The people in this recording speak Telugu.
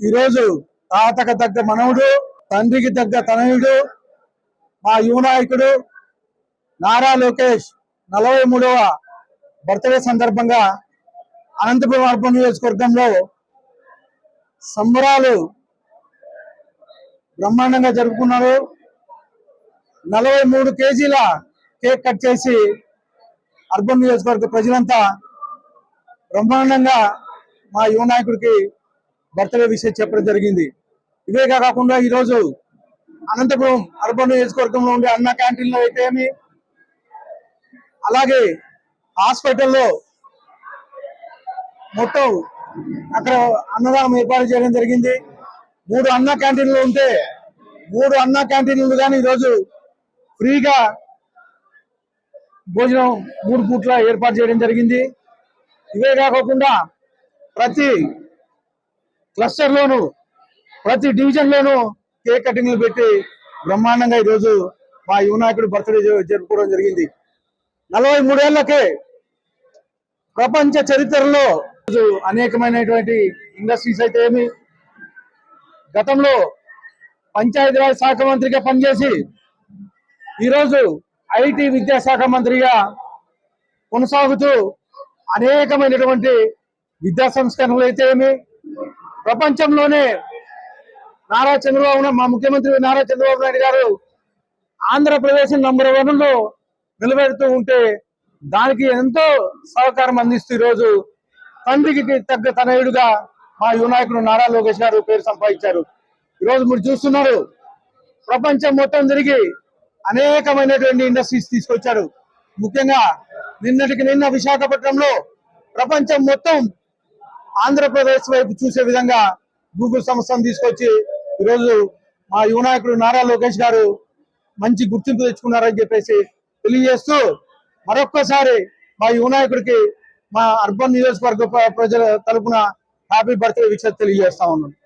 ఈరోజు తాతకు తగ్గ మనవుడు, తండ్రికి తగ్గ తనయుడు, మా యువ నాయకుడు నారా లోకేష్ 43వ బర్త్డే సందర్భంగా అనంతపురం అర్బన్ నియోజకవర్గంలో సంబరాలు బ్రహ్మాండంగా జరుపుకున్నారు. 43 కేజీల కేక్ కట్ చేసి అర్బన్ నియోజకవర్గ ప్రజలంతా బ్రహ్మాండంగా మా యువ నాయకుడికి బర్త్డే విషయం చెప్పడం జరిగింది. ఇవే కాకుండా ఈరోజు అనంతపురం అర్బన్ నియోజకవర్గంలో ఉండే అన్న క్యాంటీన్లో అయితే ఏమి, అలాగే హాస్పిటల్లో మొత్తం అక్కడ అన్నదానం ఏర్పాటు చేయడం జరిగింది. 3 అన్న క్యాంటీన్లు ఉంటే 3 అన్న క్యాంటీన్లు కానీ ఈరోజు ఫ్రీగా భోజనం 3 పూట్ల ఏర్పాటు చేయడం జరిగింది. ఇవే కాకుండా ప్రతి క్లస్టర్లోను ప్రతి డివిజన్లోనూ కేక్ కటింగ్లు పెట్టి బ్రహ్మాండంగా ఈరోజు మా యువ నాయకుడు బర్త్డే జరుపుకోవడం జరిగింది. 43 ఏళ్లకే ప్రపంచ చరిత్రలో అనేకమైనటువంటి ఇండస్ట్రీస్ అయితే ఏమి, గతంలో పంచాయతీరాజ్ శాఖ మంత్రిగా పనిచేసి ఈరోజు ఐటీ విద్యాశాఖ మంత్రిగా కొనసాగుతూ అనేకమైనటువంటి విద్యా సంస్కరణలు అయితే ఏమి, ప్రపంచంలోనే మా ముఖ్యమంత్రి నారా చంద్రబాబు నాయుడు గారు ఆంధ్రప్రదేశ్ నంబర్ 1లో నిలబెడుతూ ఉంటే దానికి ఎంతో సహకారం అందిస్తూ ఈరోజు తండ్రికి తగ్గ తనయుడుగా మా యువ నాయకుడు నారా లోకేష్ గారు పేరు సంపాదించారు. ఈరోజు మీరు చూస్తున్నారు, ప్రపంచం మొత్తం తిరిగి అనేకమైనటువంటి ఇండస్ట్రీస్ తీసుకొచ్చారు. ముఖ్యంగా నిన్నటికి నిన్న విశాఖపట్నంలో ప్రపంచం మొత్తం ఆంధ్రప్రదేశ్ వైపు చూసే విధంగా గూగుల్ సంస్థను తీసుకొచ్చి ఈరోజు మా యువ నాయకుడు నారా లోకేష్ గారు మంచి గుర్తింపు తెచ్చుకున్నారని చెప్పేసి తెలియజేస్తూ మరొక్కసారి మా యువ నాయకుడికి మా అర్బన్ నియోజకవర్గ ప్రజల తరపున హ్యాపీ బర్త్డే విషయం తెలియజేస్తా ఉన్నాను.